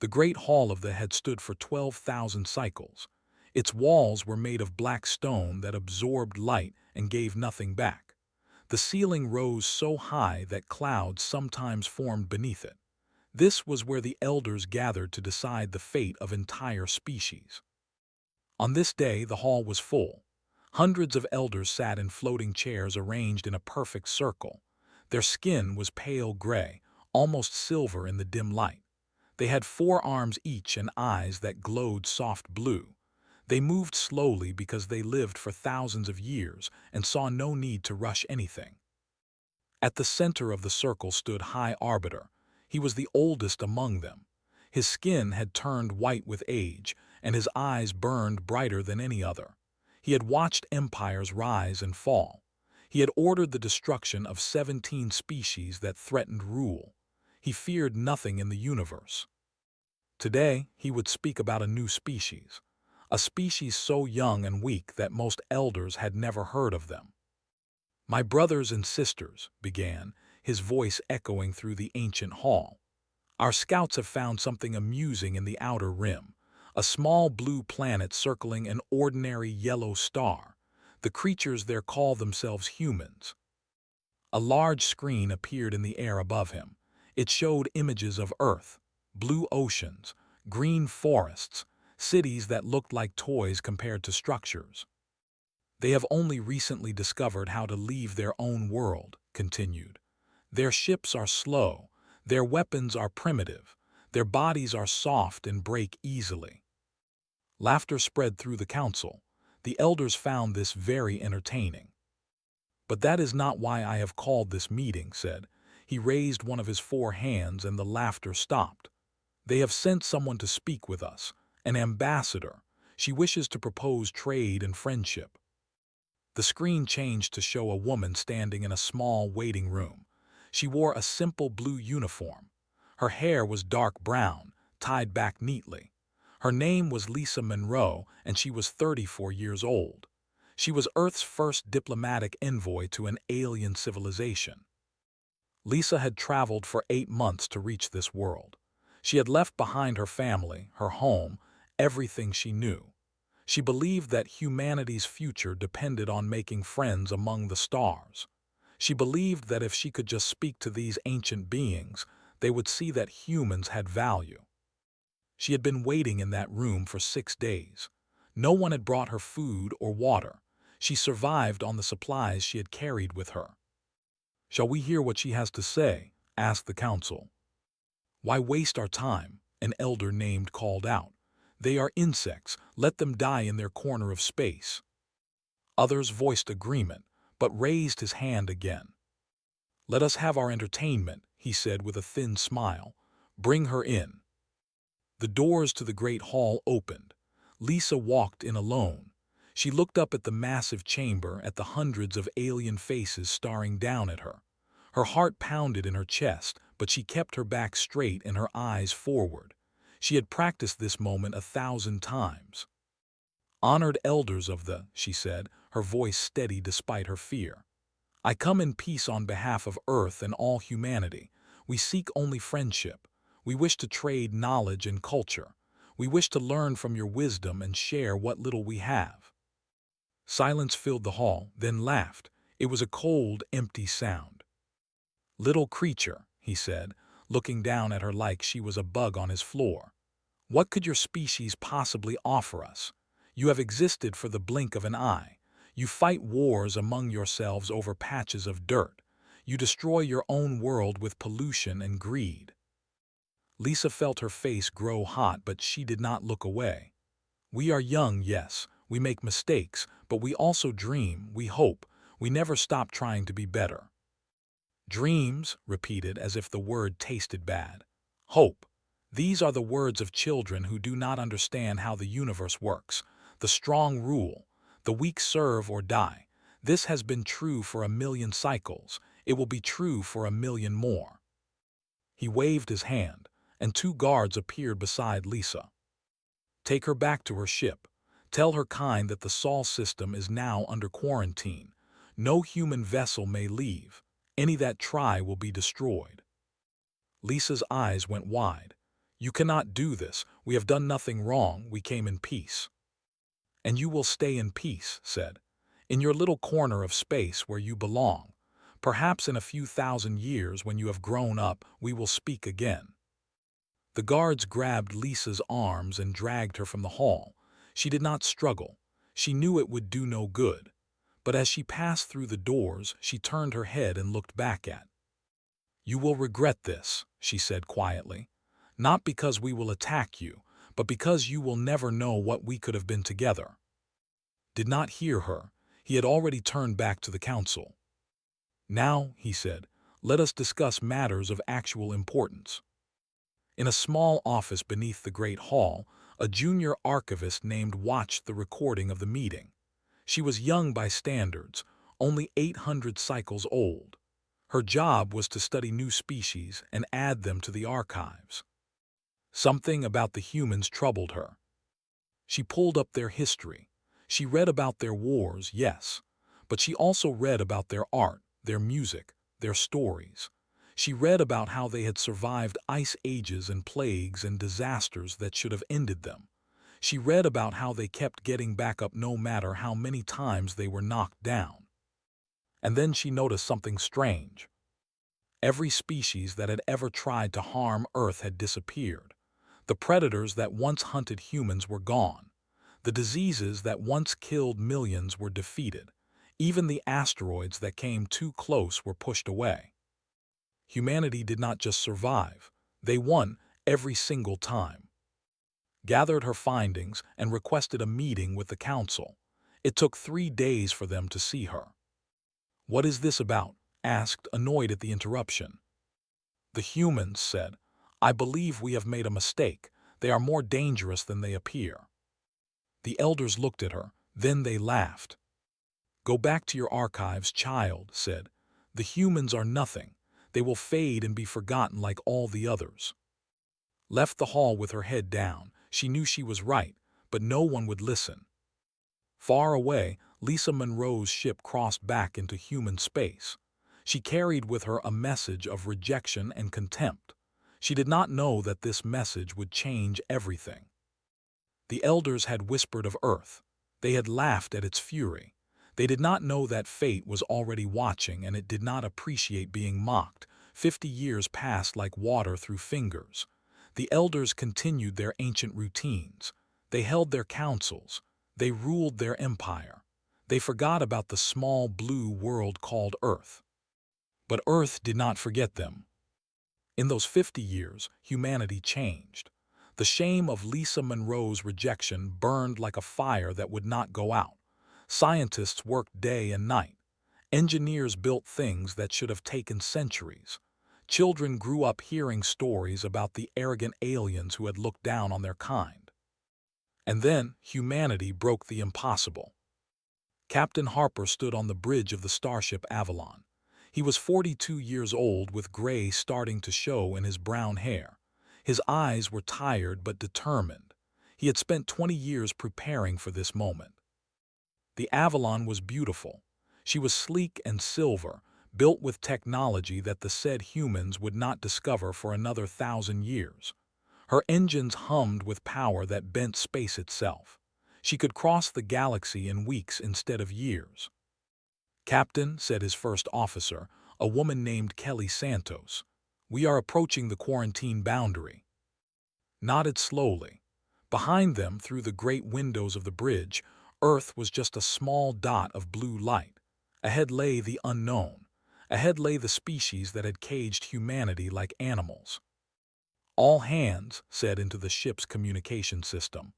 The great hall of the had stood for 12,000 cycles. Its walls were made of black stone that absorbed light and gave nothing back. The ceiling rose so high that clouds sometimes formed beneath it. This was where the elders gathered to decide the fate of entire species. On this day, the hall was full. Hundreds of elders sat in floating chairs arranged in a perfect circle. Their skin was pale gray, almost silver in the dim light. They had 4 arms each and eyes that glowed soft blue. They moved slowly because they lived for thousands of years and saw no need to rush anything. At the center of the circle stood High Arbiter. He was the oldest among them. His skin had turned white with age, and his eyes burned brighter than any other. He had watched empires rise and fall. He had ordered the destruction of 17 species that threatened rule. He feared nothing in the universe. Today, he would speak about a new species, a species so young and weak that most elders had never heard of them. "My brothers and sisters," began, his voice echoing through the ancient hall, "our scouts have found something amusing in the outer rim, a small blue planet circling an ordinary yellow star. The creatures there call themselves humans." A large screen appeared in the air above him. It showed images of Earth, blue oceans, green forests, cities that looked like toys compared to structures. "They have only recently discovered how to leave their own world," continued. "Their ships are slow, their weapons are primitive, their bodies are soft and break easily." Laughter spread through the council. The elders found this very entertaining. "But that is not why I have called this meeting," said. He raised one of his 4 hands and the laughter stopped. "They have sent someone to speak with us, an ambassador. She wishes to propose trade and friendship." The screen changed to show a woman standing in a small waiting room. She wore a simple blue uniform. Her hair was dark brown, tied back neatly. Her name was Lisa Monroe, and she was 34 years old. She was Earth's first diplomatic envoy to an alien civilization. Lisa had traveled for 8 months to reach this world. She had left behind her family, her home, everything she knew. She believed that humanity's future depended on making friends among the stars. She believed that if she could just speak to these ancient beings, they would see that humans had value. She had been waiting in that room for 6 days. No one had brought her food or water. She survived on the supplies she had carried with her. "Shall we hear what she has to say?" asked the council. "Why waste our time?" an elder named called out. "They are insects. Let them die in their corner of space." Others voiced agreement, but raised his hand again. "Let us have our entertainment," he said with a thin smile. "Bring her in." The doors to the great hall opened. Lisa walked in alone. She looked up at the massive chamber, at the hundreds of alien faces staring down at her. Her heart pounded in her chest, but she kept her back straight and her eyes forward. She had practiced this moment 1,000 times. "Honored elders of the," she said, her voice steady despite her fear. "I come in peace on behalf of Earth and all humanity. We seek only friendship. We wish to trade knowledge and culture. We wish to learn from your wisdom and share what little we have." Silence filled the hall, then laughed. It was a cold, empty sound. "Little creature," he said, looking down at her like she was a bug on his floor. "What could your species possibly offer us? You have existed for the blink of an eye. You fight wars among yourselves over patches of dirt. You destroy your own world with pollution and greed." Lisa felt her face grow hot, but she did not look away. "We are young, yes. We make mistakes, but we also dream, we hope. We never stop trying to be better." "Dreams," repeated as if the word tasted bad. "Hope. These are the words of children who do not understand how the universe works. The strong rule. The weak serve or die. This has been true for 1,000,000 cycles. It will be true for 1,000,000 more." He waved his hand, and 2 guards appeared beside Lisa. "Take her back to her ship. Tell her kind that the Sol system is now under quarantine. No human vessel may leave. Any that try will be destroyed." Lisa's eyes went wide. "You cannot do this. We have done nothing wrong. We came in peace." "And you will stay in peace," said, "in your little corner of space where you belong. Perhaps in a few thousand years, when you have grown up, we will speak again." The guards grabbed Lisa's arms and dragged her from the hall. She did not struggle. She knew it would do no good. But as she passed through the doors, she turned her head and looked back at. "You will regret this," she said quietly. "Not because we will attack you, but because you will never know what we could have been together." Did not hear her. He had already turned back to the council. "Now," he said, "let us discuss matters of actual importance." In a small office beneath the great hall, a junior archivist named watched the recording of the meeting. She was young by standards, only 800 cycles old. Her job was to study new species and add them to the archives. Something about the humans troubled her. She pulled up their history. She read about their wars, yes, but she also read about their art, their music, their stories. She read about how they had survived ice ages and plagues and disasters that should have ended them. She read about how they kept getting back up no matter how many times they were knocked down. And then she noticed something strange. Every species that had ever tried to harm Earth had disappeared. The predators that once hunted humans were gone. The diseases that once killed millions were defeated. Even the asteroids that came too close were pushed away. Humanity did not just survive. They won every single time. Gathered her findings and requested a meeting with the council. It took 3 days for them to see her. "What is this about?" asked, annoyed at the interruption. The humans said, "I believe we have made a mistake. They are more dangerous than they appear." The elders looked at her, then they laughed. "Go back to your archives, child," said. "The humans are nothing. They will fade and be forgotten like all the others." Left the hall with her head down. She knew she was right, but no one would listen. Far away, Lisa Monroe's ship crossed back into human space. She carried with her a message of rejection and contempt. She did not know that this message would change everything. The elders had whispered of Earth. They had laughed at its fury. They did not know that fate was already watching, and it did not appreciate being mocked. 50 years passed like water through fingers. The elders continued their ancient routines. They held their councils. They ruled their empire. They forgot about the small blue world called Earth. But Earth did not forget them. In those 50 years, humanity changed. The shame of Lisa Monroe's rejection burned like a fire that would not go out. Scientists worked day and night. Engineers built things that should have taken centuries. Children grew up hearing stories about the arrogant aliens who had looked down on their kind. And then humanity broke the impossible. Captain Harper stood on the bridge of the starship Avalon. He was 42 years old, with gray starting to show in his brown hair. His eyes were tired but determined. He had spent 20 years preparing for this moment. The Avalon was beautiful. She was sleek and silver, built with technology that the said humans would not discover for another 1,000 years. Her engines hummed with power that bent space itself. She could cross the galaxy in weeks instead of years. "Captain," said his first officer, a woman named Kelly Santos, "we are approaching the quarantine boundary." Nodded slowly. Behind them, through the great windows of the bridge, Earth was just a small dot of blue light. Ahead lay the unknown. Ahead lay the species that had caged humanity like animals. "All hands," said into the ship's communication system.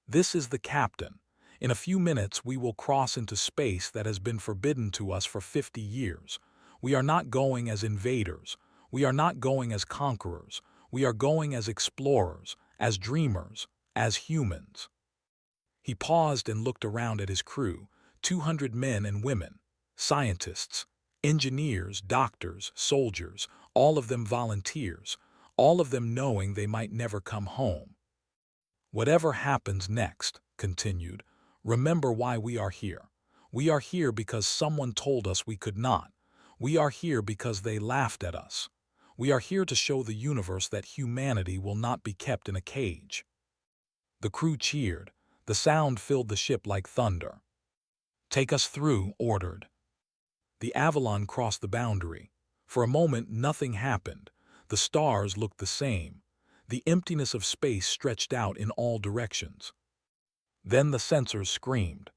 "This is the captain. In a few minutes we will cross into space that has been forbidden to us for 50 years. We are not going as invaders. We are not going as conquerors. We are going as explorers, as dreamers, as humans." He paused and looked around at his crew, 200 men and women, scientists, engineers, doctors, soldiers, all of them volunteers, all of them knowing they might never come home. "Whatever happens next," continued, "remember why we are here. We are here because someone told us we could not. We are here because they laughed at us. We are here to show the universe that humanity will not be kept in a cage." The crew cheered. The sound filled the ship like thunder. "Take us through," ordered. The Avalon crossed the boundary. For a moment, nothing happened. The stars looked the same. The emptiness of space stretched out in all directions. Then the sensors screamed.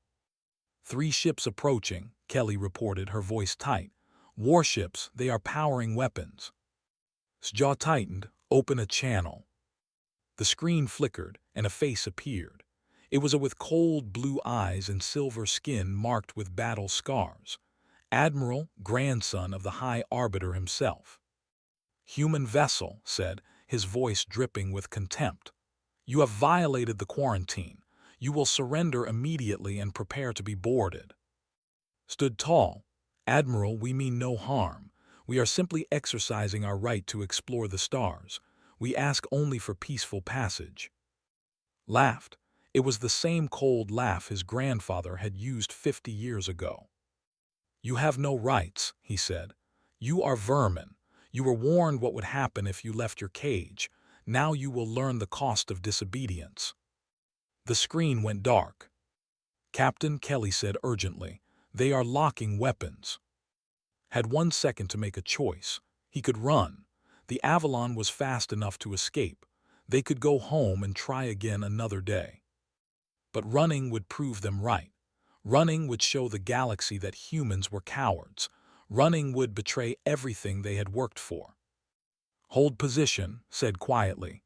"3 ships approaching," Kelly reported, her voice tight. "Warships, they are powering weapons." His jaw tightened. "Open a channel." The screen flickered, and a face appeared. It was with cold blue eyes and silver skin marked with battle scars. Admiral, grandson of the High Arbiter himself. "Human vessel," said, his voice dripping with contempt. "You have violated the quarantine. You will surrender immediately and prepare to be boarded." Stood tall. "Admiral, we mean no harm. We are simply exercising our right to explore the stars. We ask only for peaceful passage." Laughed. It was the same cold laugh his grandfather had used 50 years ago. "You have no rights," he said. "You are vermin. You were warned what would happen if you left your cage. Now you will learn the cost of disobedience." The screen went dark. "Captain," Kelly said urgently, "they are locking weapons." Had 1 second to make a choice. He could run. The Avalon was fast enough to escape. They could go home and try again another day. But running would prove them right. Running would show the galaxy that humans were cowards. Running would betray everything they had worked for. "Hold position," said quietly.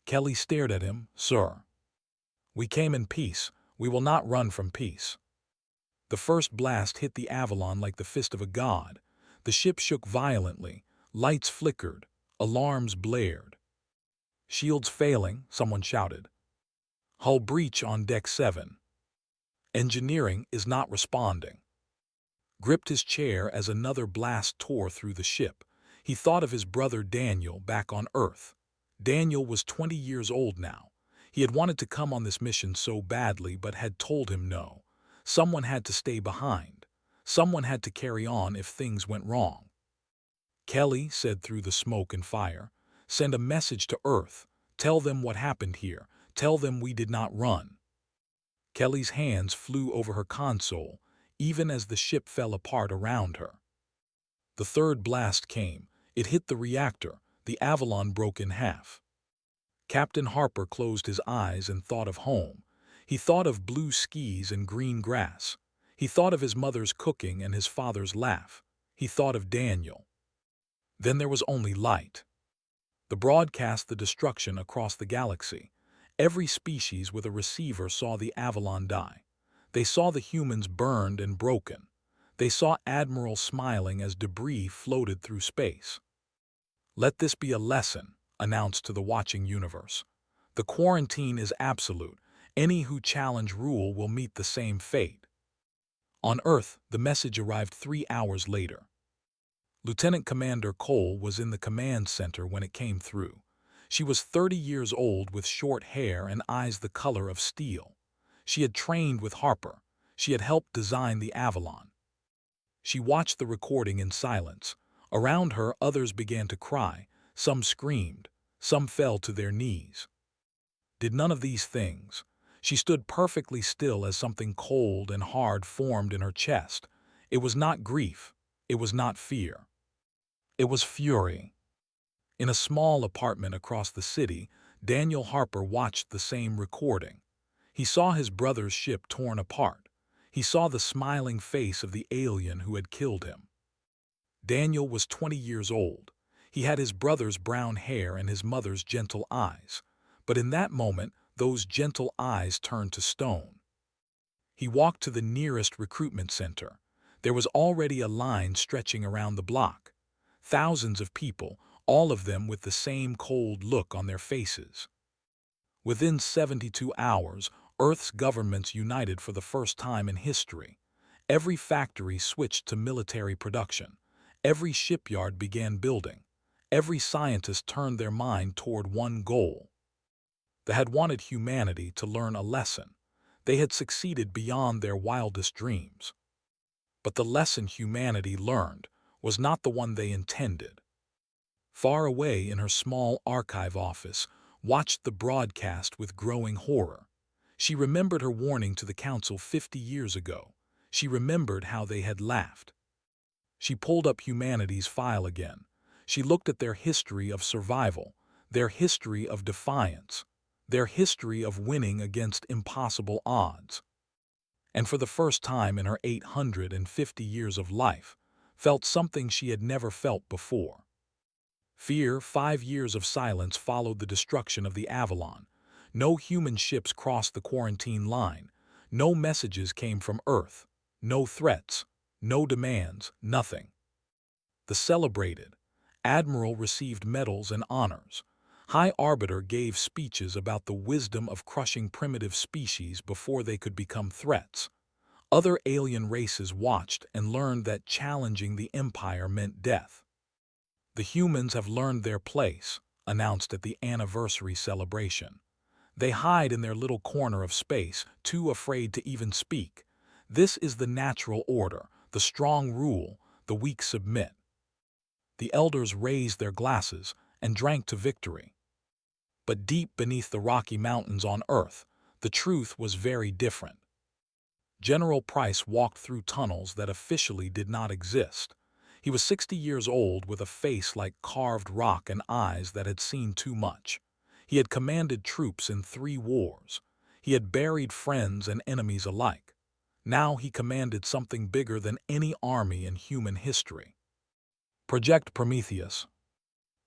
Kelly stared at him. "Sir, we came in peace. We will not run from peace." The first blast hit the Avalon like the fist of a god. The ship shook violently. Lights flickered. Alarms blared. "Shields failing," someone shouted. "Hull breach on deck 7. Engineering is not responding." Gripped his chair as another blast tore through the ship. He thought of his brother Daniel back on Earth. Daniel was 20 years old now. He had wanted to come on this mission so badly but had told him no. Someone had to stay behind. Someone had to carry on if things went wrong. Kelly said through the smoke and fire, "Send a message to Earth. Tell them what happened here. Tell them we did not run." Kelly's hands flew over her console, even as the ship fell apart around her. The third blast came. It hit the reactor. The Avalon broke in half. Captain Harper closed his eyes and thought of home. He thought of blue skis and green grass. He thought of his mother's cooking and his father's laugh. He thought of Daniel. Then there was only light. The broadcast the destruction across the galaxy. Every species with a receiver saw the Avalon die. They saw the humans burned and broken. They saw Admiral smiling as debris floated through space. "Let this be a lesson," announced to the watching universe. "The quarantine is absolute. Any who challenge rule will meet the same fate." On Earth, the message arrived 3 hours later. Lieutenant Commander Cole was in the command center when it came through. She was 30 years old with short hair and eyes the color of steel. She had trained with Harper. She had helped design the Avalon. She watched the recording in silence. Around her, others began to cry. Some screamed. Some fell to their knees. Did none of these things. She stood perfectly still as something cold and hard formed in her chest. It was not grief. It was not fear. It was fury. In a small apartment across the city, Daniel Harper watched the same recording. He saw his brother's ship torn apart. He saw the smiling face of the alien who had killed him. Daniel was 20 years old. He had his brother's brown hair and his mother's gentle eyes. But in that moment, those gentle eyes turned to stone. He walked to the nearest recruitment center. There was already a line stretching around the block. Thousands of people, all of them with the same cold look on their faces. Within 72 hours, Earth's governments united for the first time in history. Every factory switched to military production. Every shipyard began building. Every scientist turned their mind toward one goal. They had wanted humanity to learn a lesson. They had succeeded beyond their wildest dreams. But the lesson humanity learned was not the one they intended. far away in her small archive office, watched the broadcast with growing horror. She remembered her warning to the council 50 years ago. She remembered how they had laughed. She pulled up humanity's file again. She looked at their history of survival, their history of defiance, their history of winning against impossible odds. And for the first time in her 850 years of life, felt something she had never felt before. Fear. 5 years of silence followed the destruction of the Avalon. No human ships crossed the quarantine line. No messages came from Earth. No threats. No demands. Nothing. The celebrated Admiral received medals and honors. High Arbiter gave speeches about the wisdom of crushing primitive species before they could become threats. Other alien races watched and learned that challenging the Empire meant death. The humans have learned their place, announced at the anniversary celebration. They hide in their little corner of space, too afraid to even speak. This is the natural order. The strong rule, the weak submit. The elders raised their glasses and drank to victory. But deep beneath the Rocky Mountains on Earth, the truth was very different. General Price walked through tunnels that officially did not exist. He was 60 years old with a face like carved rock and eyes that had seen too much. He had commanded troops in 3 wars. He had buried friends and enemies alike. Now he commanded something bigger than any army in human history. Project Prometheus.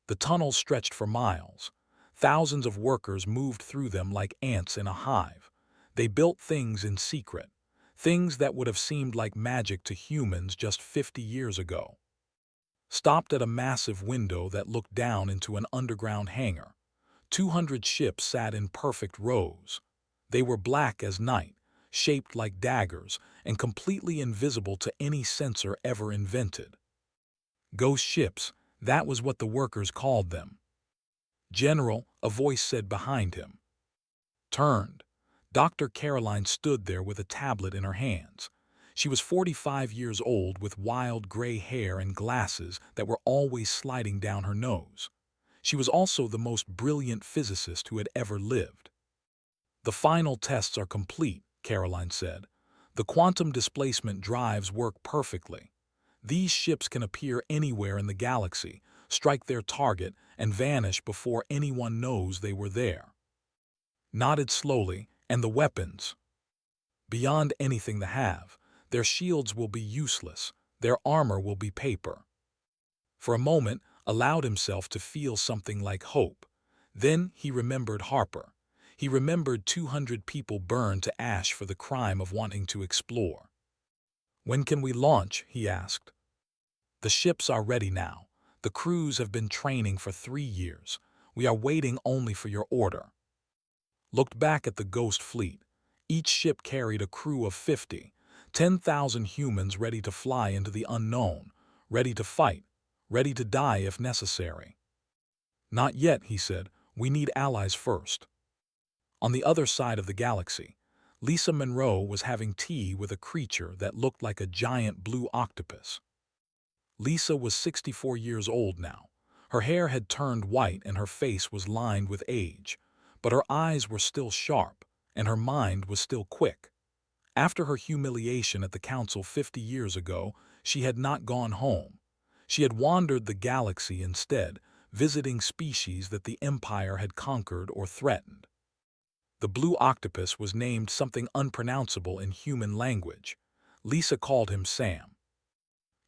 The tunnels stretched for miles. Thousands of workers moved through them like ants in a hive. They built things in secret, things that would have seemed like magic to humans just 50 years ago. Stopped at a massive window that looked down into an underground hangar. 200 ships sat in perfect rows. They were black as night, shaped like daggers, and completely invisible to any sensor ever invented. Ghost ships, that was what the workers called them. General, a voice said behind him. Turned. Dr. Caroline stood there with a tablet in her hands. She was 45 years old with wild gray hair and glasses that were always sliding down her nose. She was also the most brilliant physicist who had ever lived. The final tests are complete, Caroline said. The quantum displacement drives work perfectly. These ships can appear anywhere in the galaxy, strike their target, and vanish before anyone knows they were there. Nodded slowly, and the weapons. Beyond anything to have, their shields will be useless, their armor will be paper. For a moment, allowed himself to feel something like hope. Then he remembered Harper. He remembered 200 people burned to ash for the crime of wanting to explore. When can we launch? He asked. The ships are ready now. The crews have been training for 3 years. We are waiting only for your order. Looked back at the ghost fleet. Each ship carried a crew of 50, 10,000 humans ready to fly into the unknown, ready to fight, ready to die if necessary. Not yet, he said. We need allies first. On the other side of the galaxy, Lisa Monroe was having tea with a creature that looked like a giant blue octopus. Lisa was 64 years old now. Her hair had turned white and her face was lined with age, but her eyes were still sharp and her mind was still quick. After her humiliation at the council 50 years ago, she had not gone home. She had wandered the galaxy instead, visiting species that the Empire had conquered or threatened. The blue octopus was named something unpronounceable in human language. Lisa called him Sam.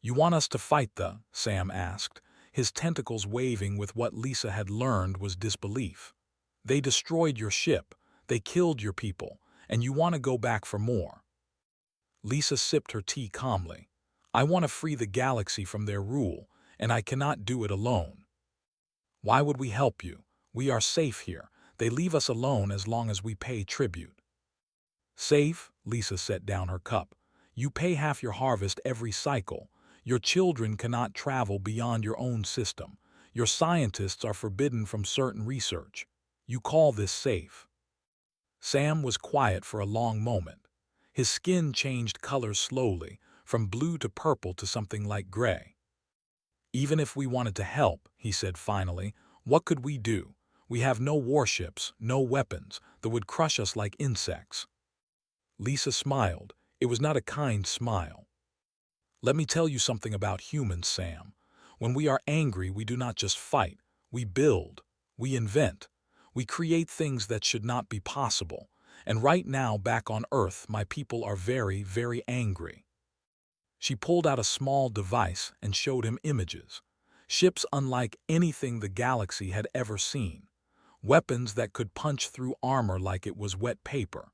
You want us to fight Sam asked, his tentacles waving with what Lisa had learned was disbelief. They destroyed your ship, they killed your people, and you want to go back for more. Lisa sipped her tea calmly. I want to free the galaxy from their rule, and I cannot do it alone. Why would we help you? We are safe here. They leave us alone as long as we pay tribute. Safe? Lisa set down her cup. You pay half your harvest every cycle. Your children cannot travel beyond your own system. Your scientists are forbidden from certain research. You call this safe? Sam was quiet for a long moment. His skin changed color slowly, from blue to purple to something like gray. Even if we wanted to help, he said finally, what could we do? We have no warships, no weapons that would crush us like insects. Lisa smiled. It was not a kind smile. Let me tell you something about humans, Sam. When we are angry, we do not just fight. We build. We invent. We create things that should not be possible. And right now, back on Earth, my people are very, very angry. She pulled out a small device and showed him images. Ships unlike anything the galaxy had ever seen. Weapons that could punch through armor like it was wet paper.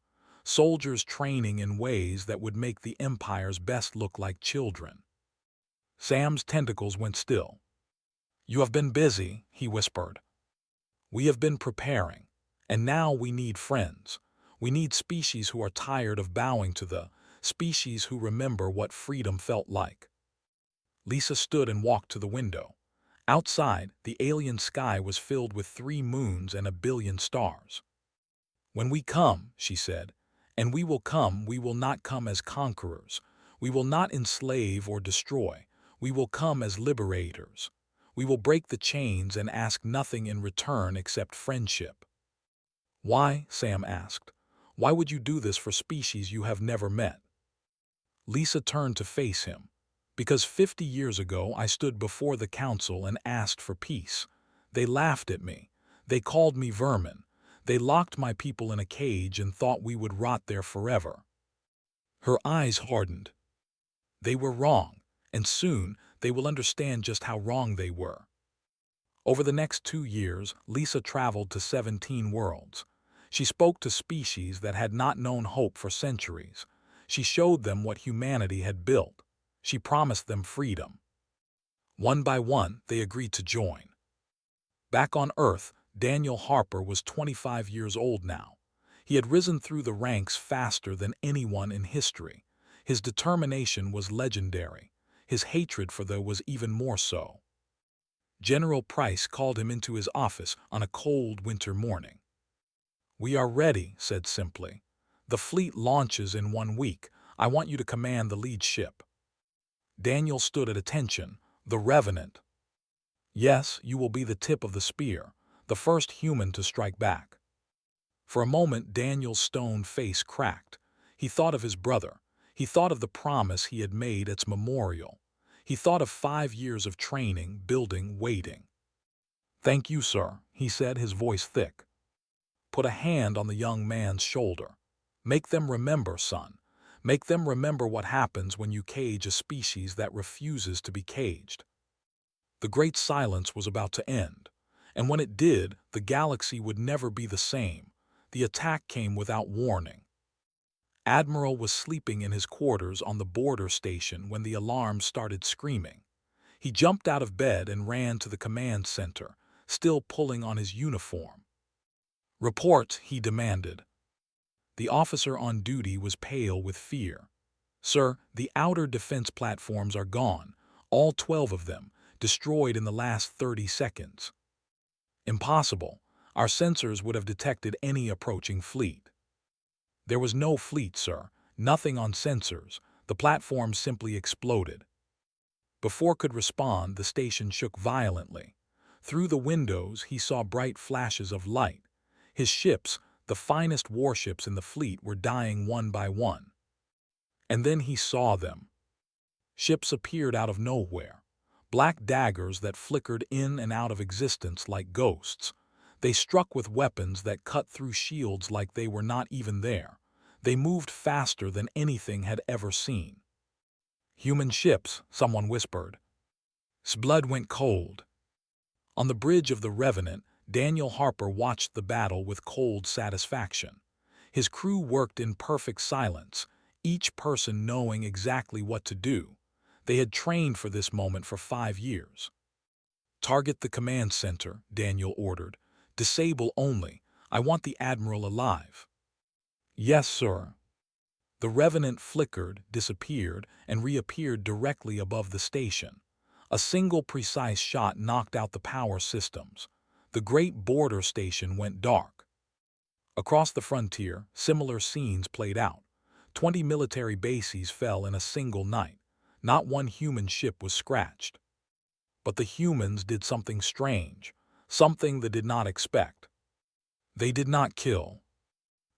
Soldiers training in ways that would make the Empire's best look like children. Sam's tentacles went still. You have been busy, he whispered. We have been preparing. And now we need friends. We need species who are tired of bowing to the species who remember what freedom felt like. Lisa stood and walked to the window. Outside, the alien sky was filled with 3 moons and 1 billion stars. When we come, she said, and we will not come as conquerors. We will not enslave or destroy. We will come as liberators. We will break the chains and ask nothing in return except friendship. Why? Sam asked. Why would you do this for species you have never met? Lisa turned to face him. Because 50 years ago I stood before the council and asked for peace. They laughed at me. They called me vermin. They locked my people in a cage and thought we would rot there forever. Her eyes hardened. They were wrong, and soon they will understand just how wrong they were. Over the next 2 years, Lisa traveled to 17 worlds. She spoke to species that had not known hope for centuries. She showed them what humanity had built. She promised them freedom. One by one, they agreed to join. Back on Earth, Daniel Harper was 25 years old now. He had risen through the ranks faster than anyone in history. His determination was legendary. His hatred for them was even more so. General Price called him into his office on a cold winter morning. "We are ready," said simply. "The fleet launches in 1 week. I want you to command the lead ship." Daniel stood at attention. The Revenant. Yes, you will be the tip of the spear, the first human to strike back. For a moment, Daniel's stone face cracked. He thought of his brother. He thought of the promise he had made at its memorial. He thought of 5 years of training, building, waiting. "Thank you, sir," he said, his voice thick. Put a hand on the young man's shoulder. "Make them remember, son. Make them remember what happens when you cage a species that refuses to be caged." The great silence was about to end, and when it did, the galaxy would never be the same. The attack came without warning. Admiral was sleeping in his quarters on the border station when the alarm started screaming. He jumped out of bed and ran to the command center, still pulling on his uniform. "Report," he demanded. The officer on duty was pale with fear. "Sir, the outer defense platforms are gone, all 12 of them, destroyed in the last 30 seconds. "Impossible. Our sensors would have detected any approaching fleet." "There was no fleet, sir. Nothing on sensors. The platform simply exploded." Before could respond, the station shook violently. Through the windows, he saw bright flashes of light. His ships, the finest warships in the fleet, were dying one by one. And then he saw them. Ships appeared out of nowhere. Black daggers that flickered in and out of existence like ghosts. They struck with weapons that cut through shields like they were not even there. They moved faster than anything had ever seen. "Human ships," someone whispered. His blood went cold. On the bridge of the Revenant, Daniel Harper watched the battle with cold satisfaction. His crew worked in perfect silence, each person knowing exactly what to do. They had trained for this moment for 5 years. "Target the command center," Daniel ordered. "Disable only. I want the Admiral alive." "Yes, sir." The Revenant flickered, disappeared, and reappeared directly above the station. A single precise shot knocked out the power systems. The great border station went dark. Across the frontier, similar scenes played out. 20 military bases fell in a single night. Not one human ship was scratched. But the humans did something strange, something they did not expect. They did not kill.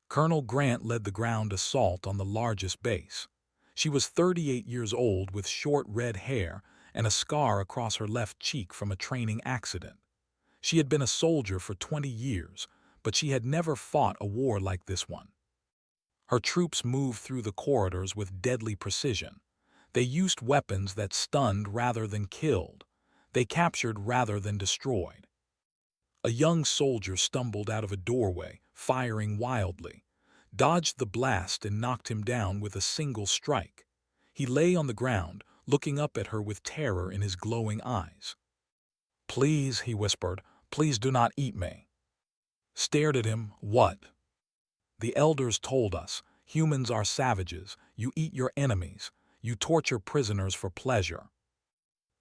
Colonel Grant led the ground assault on the largest base. She was 38 years old with short red hair and a scar across her left cheek from a training accident. She had been a soldier for 20 years, but she had never fought a war like this one. Her troops moved through the corridors with deadly precision. They used weapons that stunned rather than killed. They captured rather than destroyed. A young soldier stumbled out of a doorway, firing wildly, dodged the blast and knocked him down with a single strike. He lay on the ground, looking up at her with terror in his glowing eyes. "Please," he whispered, "please do not eat me." Stared at him, "What?" "The elders told us, humans are savages, you eat your enemies, you torture prisoners for pleasure."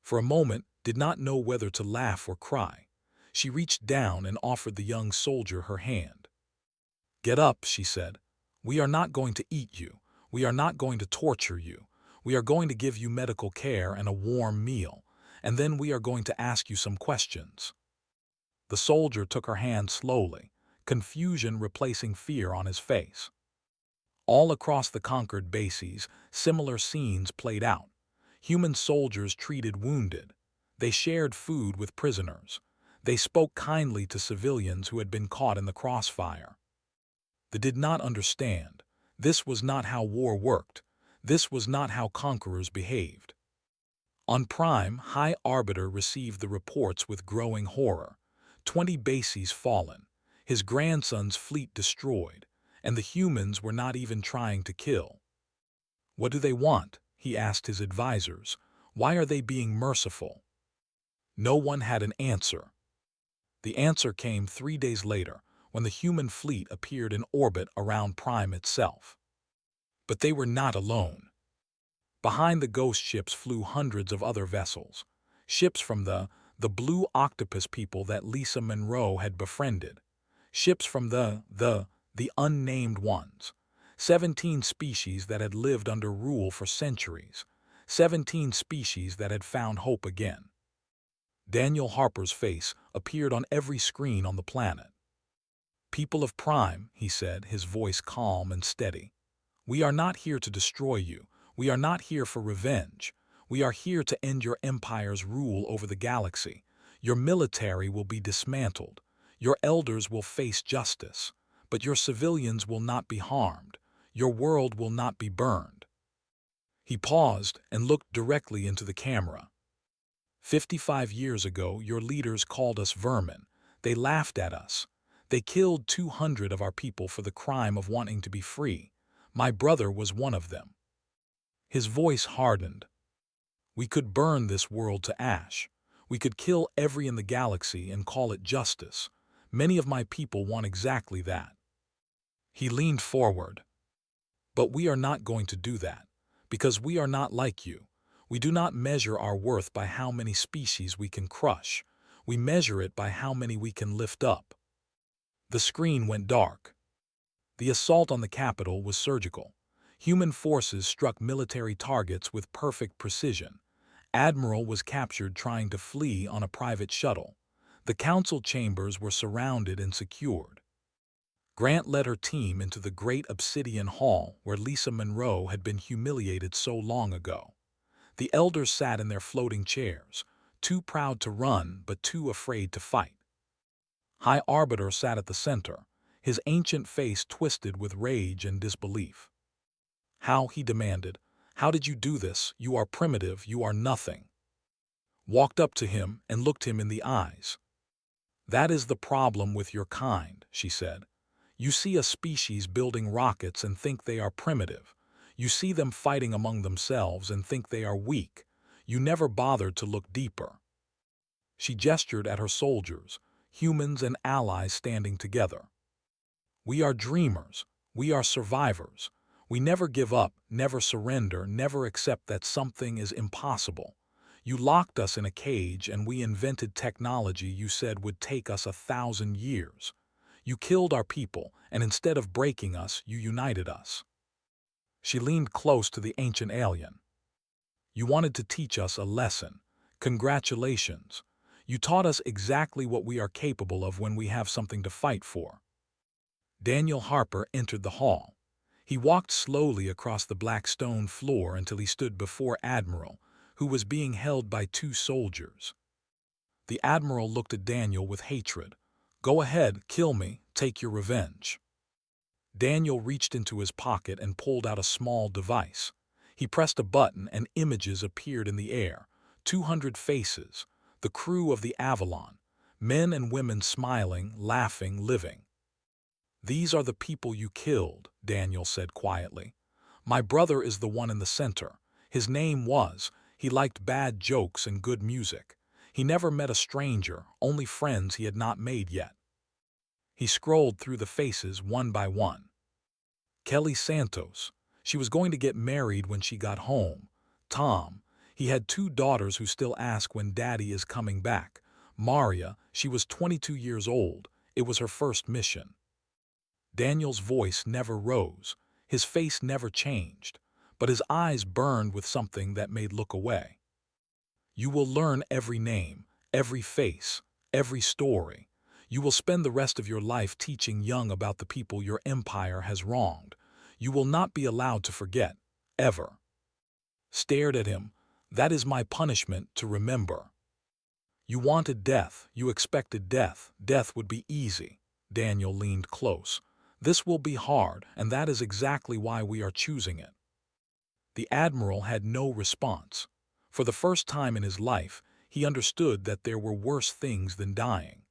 For a moment, did not know whether to laugh or cry. She reached down and offered the young soldier her hand. "Get up," she said. "We are not going to eat you. We are not going to torture you. We are going to give you medical care and a warm meal, and then we are going to ask you some questions." The soldier took her hand slowly, confusion replacing fear on his face. All across the conquered bases, similar scenes played out. Human soldiers treated wounded. They shared food with prisoners. They spoke kindly to civilians who had been caught in the crossfire. They did not understand. This was not how war worked. This was not how conquerors behaved. On Prime, High Arbiter received the reports with growing horror. 20 bases fallen, his grandson's fleet destroyed, and the humans were not even trying to kill. "What do they want?" he asked his advisors. "Why are they being merciful?" No one had an answer. The answer came 3 days later, when the human fleet appeared in orbit around Prime itself. But they were not alone. Behind the ghost ships flew hundreds of other vessels, ships from the Blue Octopus people that Lisa Monroe had befriended, ships from the unnamed ones, 17 species that had lived under rule for centuries, 17 species that had found hope again. Daniel Harper's face appeared on every screen on the planet. "People of Prime," he said, his voice calm and steady, "we are not here to destroy you. We are not here for revenge. We are here to end your empire's rule over the galaxy. Your military will be dismantled. Your elders will face justice. But your civilians will not be harmed. Your world will not be burned." He paused and looked directly into the camera. 55 years ago, your leaders called us vermin. They laughed at us. They killed 200 of our people for the crime of wanting to be free. My brother was one of them. His voice hardened. "We could burn this world to ash. We could kill every in the galaxy and call it justice. Many of my people want exactly that." He leaned forward. "But we are not going to do that, because we are not like you. We do not measure our worth by how many species we can crush. We measure it by how many we can lift up." The screen went dark. The assault on the Capitol was surgical. Human forces struck military targets with perfect precision. Admiral was captured trying to flee on a private shuttle. The council chambers were surrounded and secured. Grant led her team into the great obsidian hall where Lisa Monroe had been humiliated so long ago. The elders sat in their floating chairs, too proud to run but too afraid to fight. High Arbiter sat at the center, his ancient face twisted with rage and disbelief. "How?" he demanded. "How did you do this? You are primitive, you are nothing." Walked up to him and looked him in the eyes. "That is the problem with your kind," she said. "You see a species building rockets and think they are primitive. You see them fighting among themselves and think they are weak. You never bothered to look deeper." She gestured at her soldiers, humans and allies standing together. "We are dreamers. We are survivors. We never give up, never surrender, never accept that something is impossible. You locked us in a cage and we invented technology you said would take us 1,000 years. You killed our people, and instead of breaking us, you united us." She leaned close to the ancient alien. "You wanted to teach us a lesson. Congratulations. You taught us exactly what we are capable of when we have something to fight for. Daniel Harper entered the hall. He walked slowly across the black stone floor until he stood before Admiral, who was being held by two soldiers. The Admiral looked at Daniel with hatred. Go ahead, kill me, take your revenge. Daniel reached into his pocket and pulled out a small device. He pressed a button and images appeared in the air. 200 faces, the crew of the Avalon, men and women smiling, laughing, living. These are the people you killed, Daniel said quietly. My brother is the one in the center. His name was, he liked bad jokes and good music. He never met a stranger, only friends he had not made yet. He scrolled through the faces one by one. Kelly Santos. She was going to get married when she got home. Tom. He had two daughters who still ask when Daddy is coming back. Maria. She was 22 years old. It was her first mission. Daniel's voice never rose. His face never changed. But his eyes burned with something that made look away. You will learn every name, every face, every story. You will spend the rest of your life teaching young about the people your empire has wronged. You will not be allowed to forget, ever. Stared at him. That is my punishment, to remember. You wanted death, you expected death. Death would be easy. Daniel leaned close. This will be hard, and that is exactly why we are choosing it. The Admiral had no response. For the first time in his life, he understood that there were worse things than dying.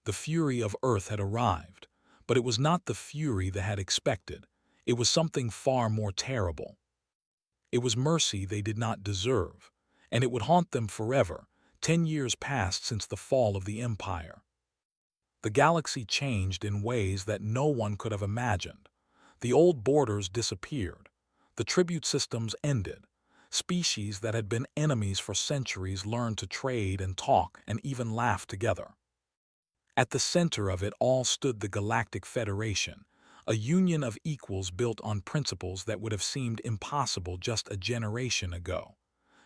The fury of Earth had arrived, but it was not the fury they had expected. It was something far more terrible. It was mercy they did not deserve, and it would haunt them forever. 10 years passed since the fall of the Empire. The galaxy changed in ways that no one could have imagined. The old borders disappeared. The tribute systems ended. Species that had been enemies for centuries learned to trade and talk and even laugh together. At the center of it all stood the Galactic Federation, a union of equals built on principles that would have seemed impossible just a generation ago.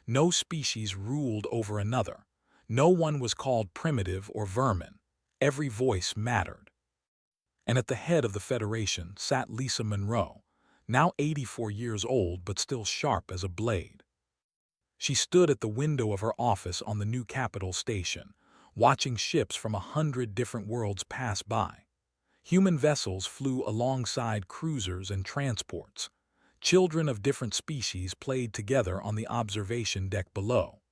No species ruled over another. No one was called primitive or vermin. Every voice mattered. And at the head of the Federation sat Lisa Monroe, now 84 years old but still sharp as a blade. She stood at the window of her office on the new capital station, watching ships from 100 different worlds pass by. Human vessels flew alongside cruisers and transports. Children of different species played together on the observation deck below.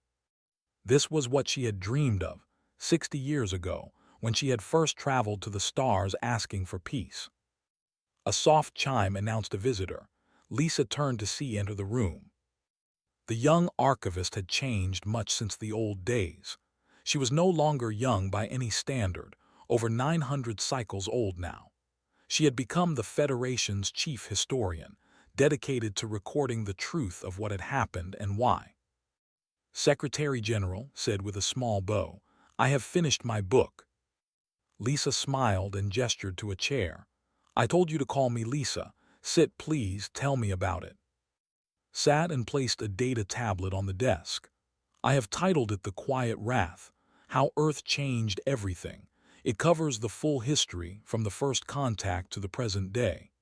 This was what she had dreamed of 60 years ago, when she had first traveled to the stars asking for peace. A soft chime announced a visitor. Lisa turned to see enter the room. The young archivist had changed much since the old days. She was no longer young by any standard, over 900 cycles old now. She had become the Federation's chief historian, dedicated to recording the truth of what had happened and why. Secretary General said with a small bow, I have finished my book. Lisa smiled and gestured to a chair. I told you to call me Lisa. Sit, please, tell me about it. Sat and placed a data tablet on the desk. I have titled it The Quiet Wrath, How Earth Changed Everything. It covers the full history from the first contact to the present day.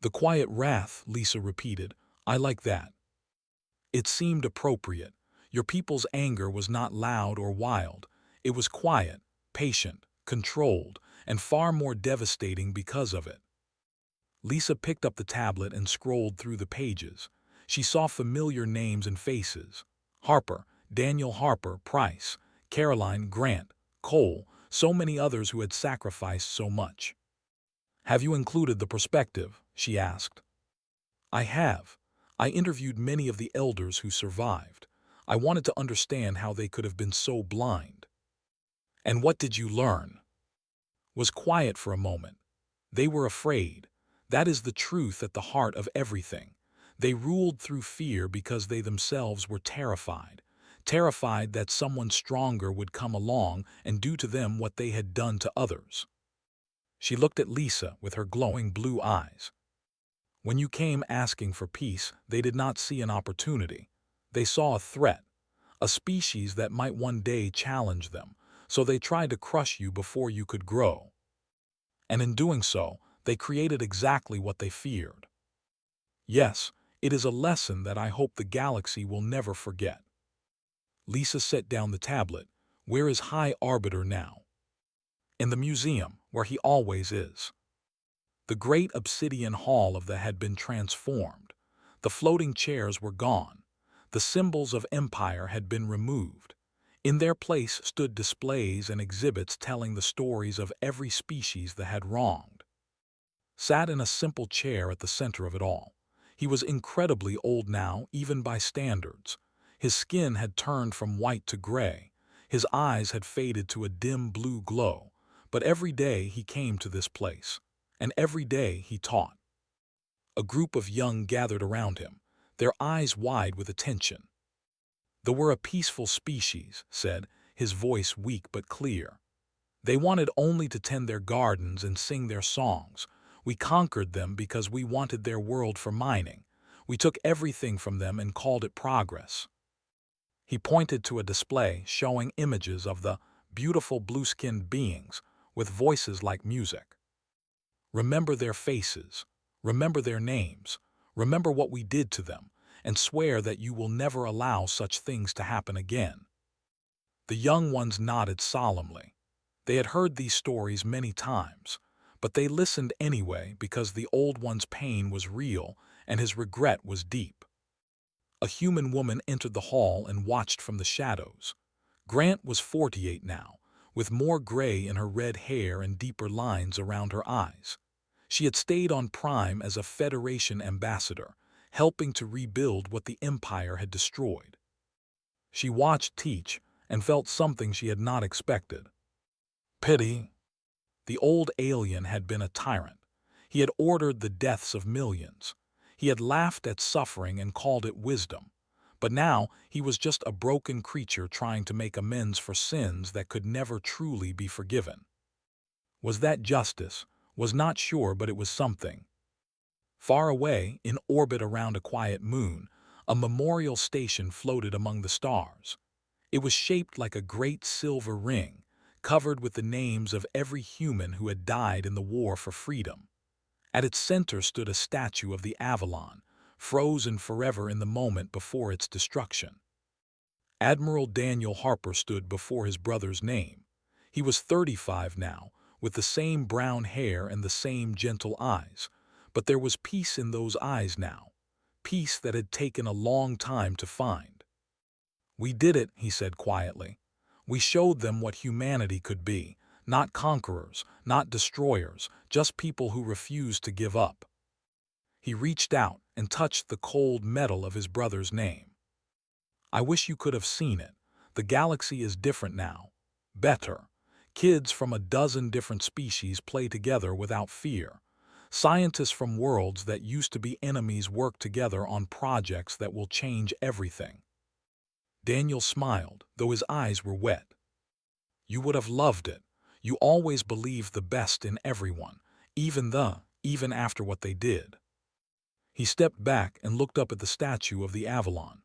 The Quiet Wrath, Lisa repeated. I like that. It seemed appropriate. Your people's anger was not loud or wild. It was quiet, patient, controlled, and far more devastating because of it. Lisa picked up the tablet and scrolled through the pages. She saw familiar names and faces. Harper, Daniel Harper, Price, Caroline, Grant, Cole, so many others who had sacrificed so much. Have you included the perspective? She asked. I have. I interviewed many of the elders who survived. I wanted to understand how they could have been so blind. And what did you learn? Was quiet for a moment. They were afraid. That is the truth at the heart of everything. They ruled through fear because they themselves were terrified. Terrified that someone stronger would come along and do to them what they had done to others. She looked at Lisa with her glowing blue eyes. When you came asking for peace, they did not see an opportunity. They saw a threat. a species that might one day challenge them, so they tried to crush you before you could grow. And in doing so, they created exactly what they feared. Yes, it is a lesson that I hope the galaxy will never forget. Lisa set down the tablet. Where is High Arbiter now? In the museum, where he always is. The great obsidian hall of the had been transformed. The floating chairs were gone. The symbols of empire had been removed. In their place stood displays and exhibits telling the stories of every species that had wronged. Sat in a simple chair at the center of it all. He was incredibly old now, even by standards. His skin had turned from white to gray. His eyes had faded to a dim blue glow. But every day he came to this place, and every day he taught. A group of young gathered around him, their eyes wide with attention. They were a peaceful species, said, his voice weak but clear. They wanted only to tend their gardens and sing their songs. We conquered them because we wanted their world for mining. We took everything from them and called it progress. He pointed to a display showing images of the beautiful blue-skinned beings with voices like music. Remember their faces, remember their names, remember what we did to them, and swear that you will never allow such things to happen again. The young ones nodded solemnly. They had heard these stories many times, but they listened anyway because the old one's pain was real and his regret was deep. A human woman entered the hall and watched from the shadows. Grant was 48 now, with more gray in her red hair and deeper lines around her eyes. She had stayed on Prime as a Federation ambassador, helping to rebuild what the Empire had destroyed. She watched Teach and felt something she had not expected. Pity. The old alien had been a tyrant. He had ordered the deaths of millions. He had laughed at suffering and called it wisdom. But now he was just a broken creature trying to make amends for sins that could never truly be forgiven. Was that justice? Was not sure, but it was something. Far away, in orbit around a quiet moon, a memorial station floated among the stars. It was shaped like a great silver ring, covered with the names of every human who had died in the war for freedom. At its center stood a statue of the Avalon, frozen forever in the moment before its destruction. Admiral Daniel Harper stood before his brother's name. He was 35 now, with the same brown hair and the same gentle eyes, but there was peace in those eyes now, peace that had taken a long time to find. "We did it," he said quietly. "We showed them what humanity could be, not conquerors, not destroyers, just people who refused to give up." He reached out and touched the cold metal of his brother's name. "I wish you could have seen it. The galaxy is different now. Better. Kids from a dozen different species play together without fear. Scientists from worlds that used to be enemies work together on projects that will change everything." Daniel smiled, though his eyes were wet. "You would have loved it. You always believed the best in everyone, even after what they did." He stepped back and looked up at the statue of the Avalon.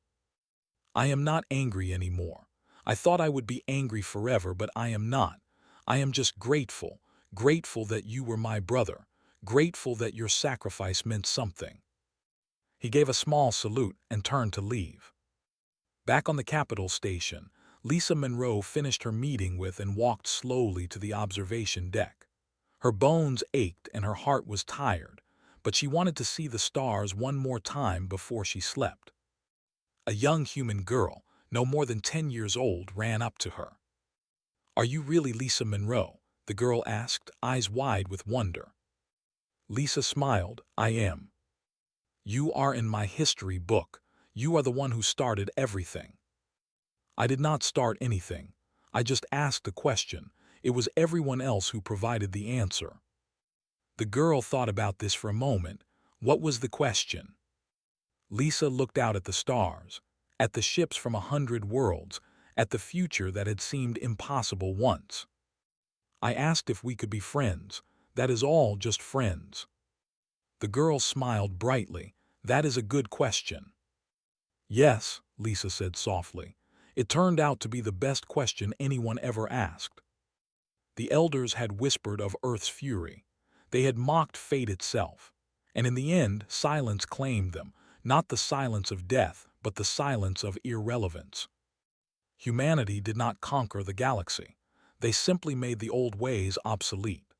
"I am not angry anymore. I thought I would be angry forever, but I am not. I am just grateful, grateful that you were my brother, grateful that your sacrifice meant something." He gave a small salute and turned to leave. Back on the Capitol station, Lisa Monroe finished her meeting with and walked slowly to the observation deck. Her bones ached and her heart was tired, but she wanted to see the stars one more time before she slept. A young human girl, no more than 10 years old, ran up to her. "Are you really Lisa Monroe?" the girl asked, eyes wide with wonder. Lisa smiled. "I am. You are in my history book. You are the one who started everything." "I did not start anything. I just asked a question. It was everyone else who provided the answer." The girl thought about this for a moment. What was the question? Lisa looked out at the stars, at the ships from 100 worlds, at the future that had seemed impossible once. "I asked if we could be friends. That is all, just friends." The girl smiled brightly. "That is a good question." "Yes," Lisa said softly. It turned out to be the best question anyone ever asked. The elders had whispered of Earth's fury. They had mocked fate itself. And in the end, silence claimed them, not the silence of death, but the silence of irrelevance. Humanity did not conquer the galaxy. They simply made the old ways obsolete.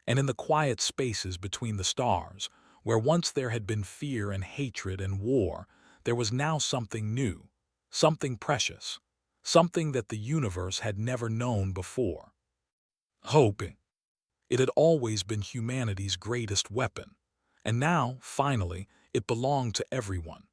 And in the quiet spaces between the stars, where once there had been fear and hatred and war, there was now something new, something precious, something that the universe had never known before. Hope. It had always been humanity's greatest weapon. And now, finally, it belonged to everyone.